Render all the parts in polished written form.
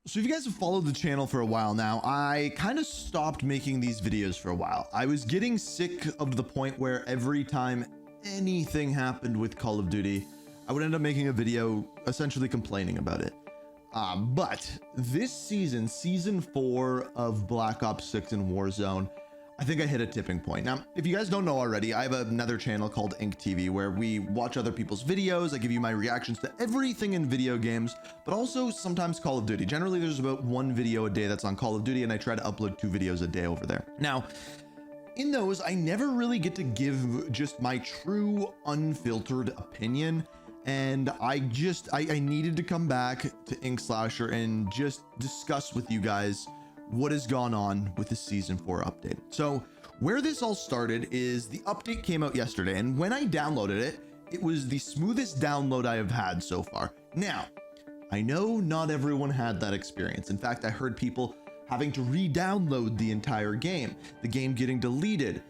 So if you guys have followed the channel for a while now, I kind of stopped making these videos for a while. I was getting sick of the point where every time anything happened with Call of Duty, I would end up making a video essentially complaining about it. But this season, season 4 of Black Ops 6 and Warzone, I think I hit a tipping point. Now, if you guys don't know already, I have another channel called Ink TV where we watch other people's videos. I give you my reactions to everything in video games, but also sometimes Call of Duty. Generally, there's about 1 video a day that's on Call of Duty, and I try to upload 2 videos a day over there. Now, in those, I never really get to give just my true unfiltered opinion. And I needed to come back to Inkslasher and just discuss with you guys what has gone on with the season 4 update. So where this all started is the update came out yesterday, and when I downloaded it, it was the smoothest download I have had so far. Now, I know not everyone had that experience. In fact, I heard people having to re-download the entire game, the game getting deleted,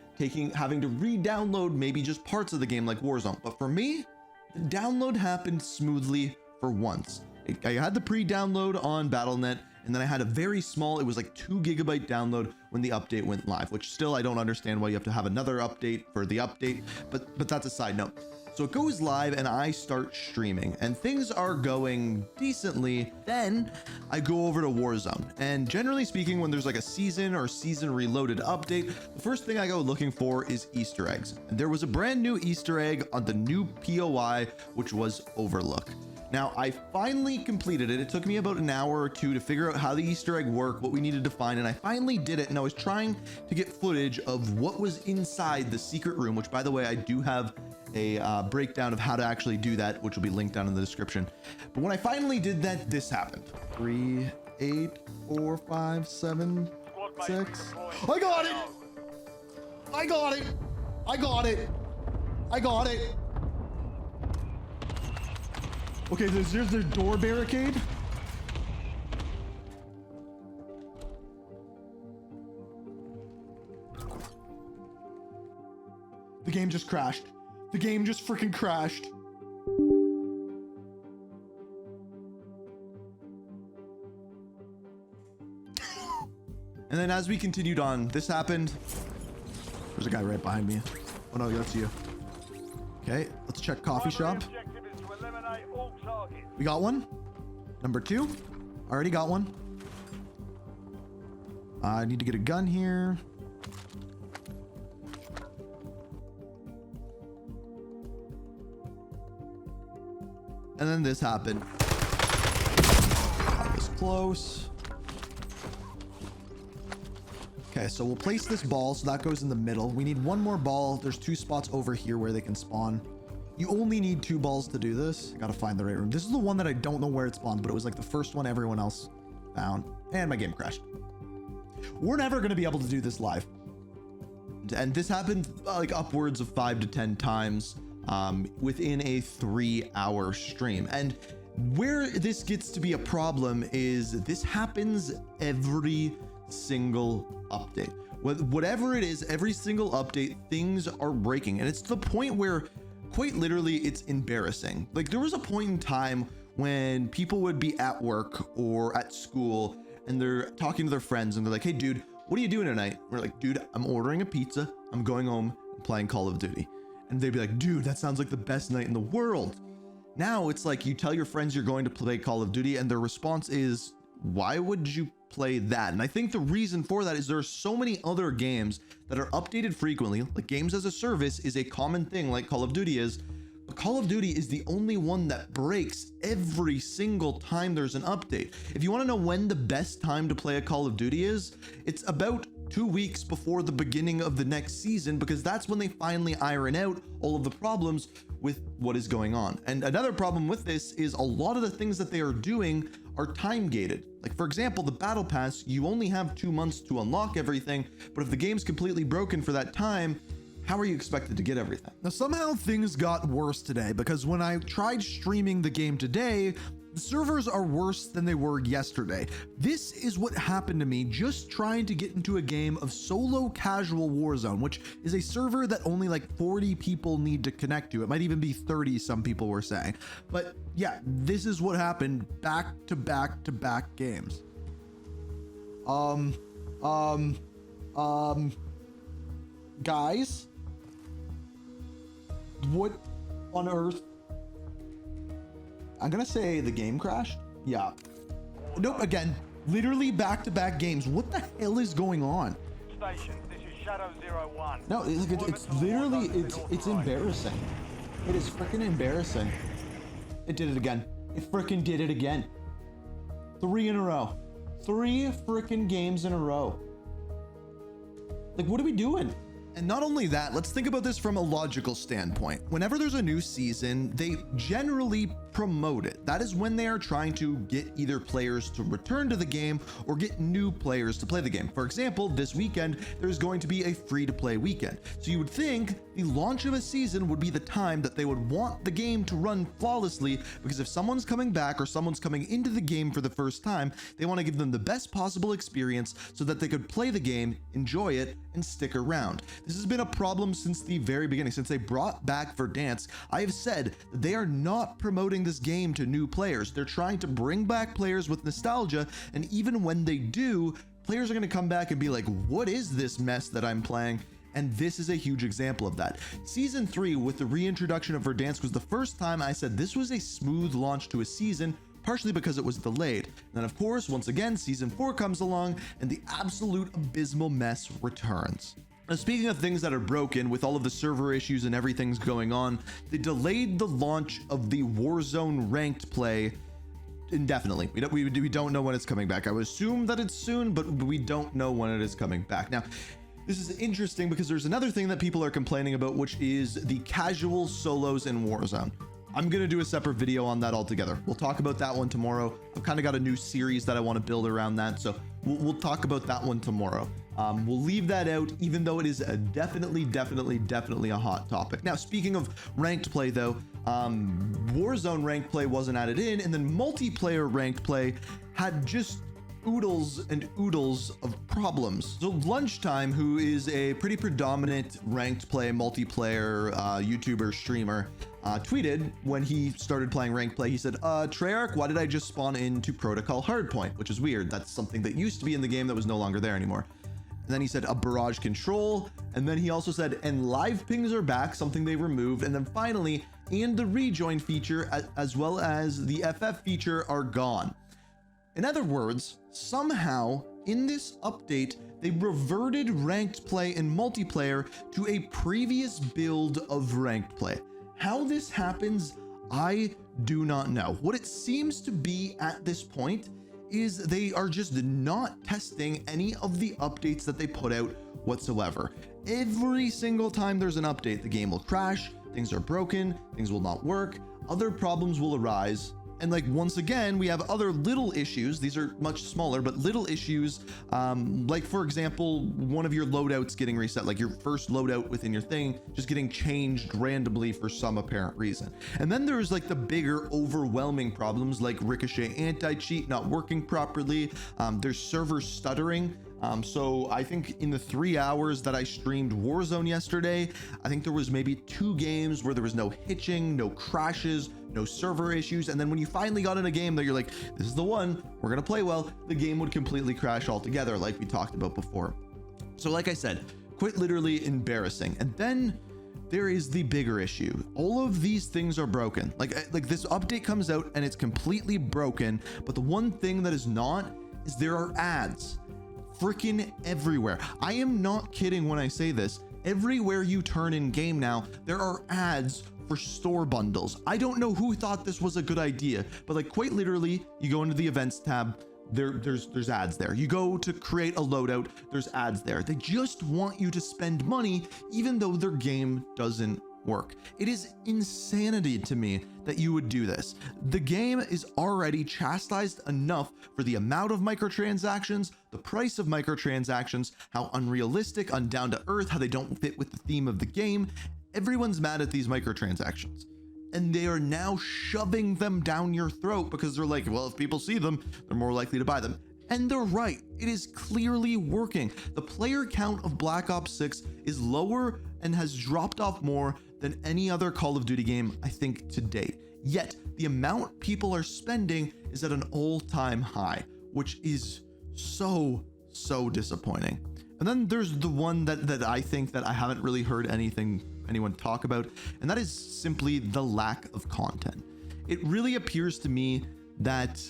having to re-download maybe just parts of the game like Warzone. But for me, the download happened smoothly for once. I had the pre-download on Battle.net, and then I had a very small, it was like 2 GB download when the update went live, which still I don't understand why you have to have another update for the update, but that's a side note. So it goes live and I start streaming and things are going decently. Then I go over to Warzone, and generally speaking, when there's like a season or season reloaded update, the first thing I go looking for is Easter eggs. And there was a brand new Easter egg on the new POI, which was Overlook. Now, I finally completed it. It took me about an hour or 2 to figure out how the Easter egg worked, what we needed to find, and I finally did it. And I was trying to get footage of what was inside the secret room, which, by the way, I do have a breakdown of how to actually do that, which will be linked down in the description. But when I finally did that, this happened. 3, 8, 4, 5, 7, 6. I got it! I got it! I got it! I got it! Okay, there's their door barricade. The game just crashed. The game just freaking crashed. And then as we continued on, this happened. There's a guy right behind me. Oh no, that's you. Okay, let's check coffee shop. We got one. Number 2. Already got one. I need to get a gun here. And then this happened. That was close. Okay, so we'll place this ball so that goes in the middle. We need 1 more ball. There's 2 spots over here where they can spawn. You only need 2 balls to do this. I gotta find the right room. This is the one that I don't know where it spawned, but it was like the first one everyone else found. And my game crashed. We're never gonna be able to do this live. And this happened like upwards of 5 to 10 times within a 3-hour stream. And where this gets to be a problem is this happens every single update. Whatever it is, every single update, things are breaking. And it's to the point where quite literally it's embarrassing. Like there was a point in time when people would be at work or at school and they're talking to their friends and they're like, hey dude, what are you doing tonight? We're like, dude, I'm ordering a pizza. I'm going home and playing Call of Duty. And they'd be like, dude, that sounds like the best night in the world. Now it's like you tell your friends you're going to play Call of Duty and their response is, why would you play that? And I think the reason for that is there are so many other games that are updated frequently. Like games as a service is a common thing like Call of Duty is, but Call of Duty is the only one that breaks every single time there's an update. If you want to know when the best time to play a Call of Duty is, it's about 2 weeks before the beginning of the next season, because that's when they finally iron out all of the problems with what is going on. And another problem with this is a lot of the things that they are doing are time gated. Like for example, the battle pass, you only have 2 months to unlock everything, but if the game's completely broken for that time, how are you expected to get everything? Now somehow things got worse today, because when I tried streaming the game today, the servers are worse than they were yesterday. This is what happened to me just trying to get into a game of solo casual Warzone, which is a server that only like 40 people need to connect to. It might even be 30, some people were saying. But yeah, this is what happened back to back to back games. Guys, what on earth? I'm gonna say the game crashed. Yeah. Nope, again, literally back-to-back games. What the hell is going on? Station, this is Shadow 01. No, it's literally, it's embarrassing. It is freaking embarrassing. It did it again. It freaking did it again. 3 in a row. 3 freaking games in a row. Like, what are we doing? And not only that, let's think about this from a logical standpoint. Whenever there's a new season, they generally promote it. That is when they are trying to get either players to return to the game or get new players to play the game. For example, this weekend, there's going to be a free-to-play weekend. So you would think the launch of a season would be the time that they would want the game to run flawlessly, because if someone's coming back or someone's coming into the game for the first time, they want to give them the best possible experience so that they could play the game, enjoy it, and stick around. This has been a problem since the very beginning. Since they brought back Verdansk, I have said that they are not promoting this game to new players. They're trying to bring back players with nostalgia, and even when they do, players are going to come back and be like, what is this mess that I'm playing? And this is a huge example of that. Season 3, with the reintroduction of Verdansk, was the first time I said this was a smooth launch to a season, partially because it was delayed. And then of course, once again, season 4 comes along and the absolute abysmal mess returns. Now, speaking of things that are broken, with all of the server issues and everything's going on, they delayed the launch of the Warzone ranked play indefinitely. We don't know when it's coming back. I would assume that it's soon, but we don't know when it is coming back. Now, this is interesting because there's another thing that people are complaining about, which is the casual solos in Warzone. I'm going to do a separate video on that altogether. We'll talk about that one tomorrow. I've kind of got a new series that I want to build around that, so we'll talk about that one tomorrow. We'll leave that out, even though it is definitely a hot topic. Now, speaking of ranked play though, Warzone ranked play wasn't added in, and then multiplayer ranked play had just oodles and oodles of problems. So Lunchtime, who is a pretty predominant ranked play multiplayer YouTuber streamer, tweeted when he started playing ranked play. He said, Treyarch, why did I just spawn into Protocol Hardpoint? Which is weird. That's something that used to be in the game that was no longer there anymore. And then he said a barrage control. And then he also said, and live pings are back, something they removed. And then finally, and the rejoin feature, as well as the FF feature, are gone. In other words, somehow in this update, they reverted ranked play and multiplayer to a previous build of ranked play. How this happens, I do not know. What it seems to be at this point is they are just not testing any of the updates that they put out whatsoever. Every single time there's an update, the game will crash, things are broken, things will not work, other problems will arise. And like, once again, we have other little issues. These are much smaller, but little issues. Like, for example, one of your loadouts getting reset, like your first loadout within your thing, just getting changed randomly for some apparent reason. And then there's like the bigger overwhelming problems like Ricochet anti-cheat not working properly. There's server stuttering. So I think in the 3 hours that I streamed Warzone yesterday, I think there was maybe 2 games where there was no hitching, no crashes, no server issues. And then when you finally got in a game that you're like, this is the one, we're gonna play well, the game would completely crash altogether, like we talked about before. So like I said, quite literally embarrassing. And then there is the bigger issue. All of these things are broken. Like this update comes out and it's completely broken, but the one thing that is not is there are ads freaking everywhere. I am not kidding when I say this. Everywhere you turn in game now, there are ads for store bundles. I don't know who thought this was a good idea, but like quite literally, you go into the events tab, there's ads there. You go to create a loadout, there's ads there. They just want you to spend money, even though their game doesn't work. It is insanity to me that you would do this. The game is already chastised enough for the amount of microtransactions, the price of microtransactions, how unrealistic, undown to earth, how they don't fit with the theme of the game. Everyone's mad at these microtransactions, and they are now shoving them down your throat because they're like, well, if people see them, they're more likely to buy them. And they're right. It is clearly working. The player count of Black Ops 6 is lower and has dropped off more than any other Call of Duty game, I think, to date. Yet, the amount people are spending is at an all-time high, which is so so disappointing. And then there's the one that I think that I haven't really heard anyone talk about, and that is simply the lack of content. It really appears to me that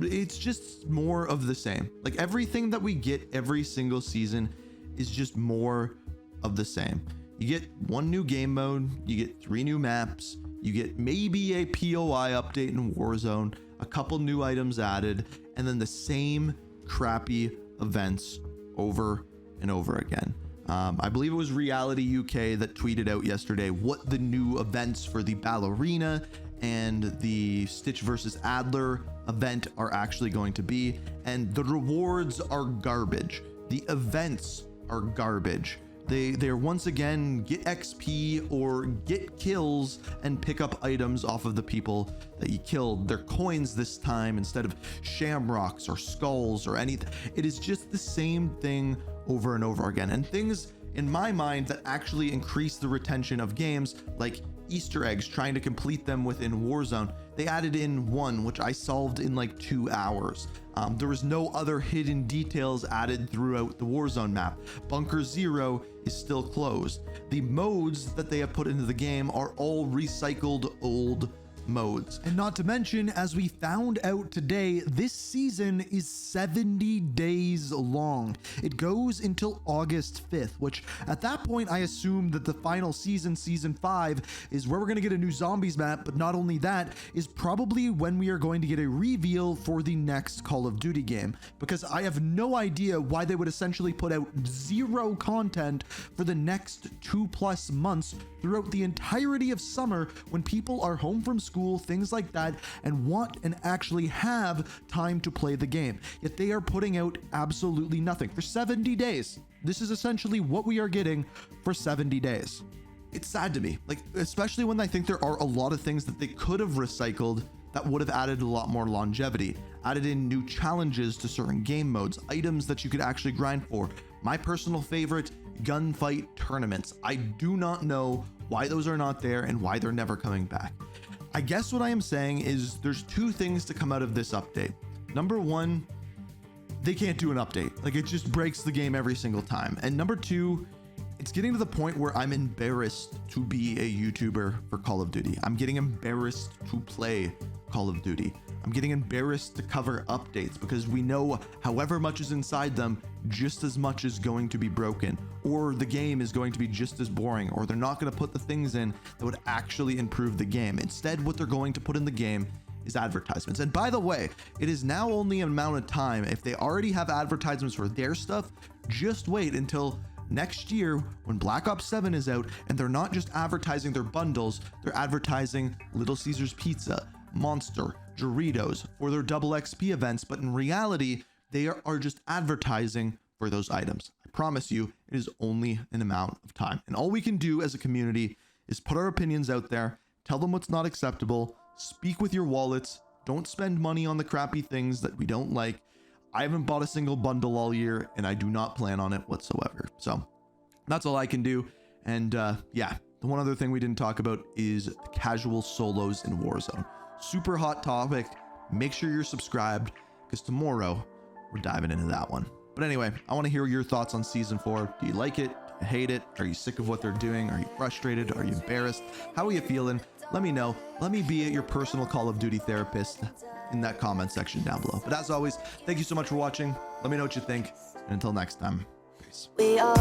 it's just more of the same. Like everything that we get every single season is just more of the same. You get one new game mode, you get 3 new maps, you get maybe a POI update in Warzone, a couple new items added, and then the same crappy events over and over again. I believe it was Reality UK that tweeted out yesterday what the new events for the Ballerina and the Stitch versus Adler event are actually going to be, and the rewards are garbage. The events are garbage. They're once again get XP or get kills and pick up items off of the people that you killed. They're coins this time instead of shamrocks or skulls or anything. It is just the same thing over and over again. And things in my mind that actually increase the retention of games, like Easter eggs, trying to complete them within Warzone. They added in one, which I solved in like 2 hours. There was no other hidden details added throughout the Warzone map. Bunker 0 is still closed. The modes that they have put into the game are all recycled old modes. And not to mention, as we found out today, this season is 70 days long. It goes until August 5th, which at that point I assume that the final season, season 5, is where we're going to get a new zombies map. But not only that, is probably when we are going to get a reveal for the next Call of Duty game, because I have no idea why they would essentially put out 0 content for the next 2+ months throughout the entirety of summer when people are home from school, things like that, and want and actually have time to play the game. Yet they are putting out absolutely nothing for 70 days. This is essentially what we are getting for 70 days. It's sad to me, like, especially when I think there are a lot of things that they could have recycled that would have added a lot more longevity, added in new challenges to certain game modes, items that you could actually grind for. My personal favorite, gunfight tournaments. I do not know why those are not there and why they're never coming back. I guess what I am saying is there's 2 things to come out of this update. Number 1, they can't do an update. Like, it just breaks the game every single time. And number 2, it's getting to the point where I'm embarrassed to be a YouTuber for Call of Duty. I'm getting embarrassed to play Call of Duty. I'm getting embarrassed to cover updates because we know however much is inside them, just as much is going to be broken, or the game is going to be just as boring, or they're not going to put the things in that would actually improve the game. Instead, what they're going to put in the game is advertisements. And by the way, it is now only an amount of time. If they already have advertisements for their stuff, just wait until next year when Black Ops 7 is out, and they're not just advertising their bundles, they're advertising Little Caesars Pizza, Monster, Doritos for their double XP events, but in reality, they are just advertising for those items. I promise you, it is only an amount of time. And all we can do as a community is put our opinions out there, tell them what's not acceptable, speak with your wallets, don't spend money on the crappy things that we don't like. I haven't bought a single bundle all year, and I do not plan on it whatsoever. So that's all I can do. And yeah, the one other thing we didn't talk about is casual solos in Warzone. Super hot topic. Make sure you're subscribed, because tomorrow we're diving into that one. But anyway, I want to hear your thoughts on season 4. Do you like it? Do you hate it? Are you sick of what they're doing? Are you frustrated? Are you embarrassed? How are you feeling? Let me know. Let me be your personal Call of Duty therapist in that comment section down below. But as always, thank you so much for watching. Let me know what you think. And until next time, peace. We are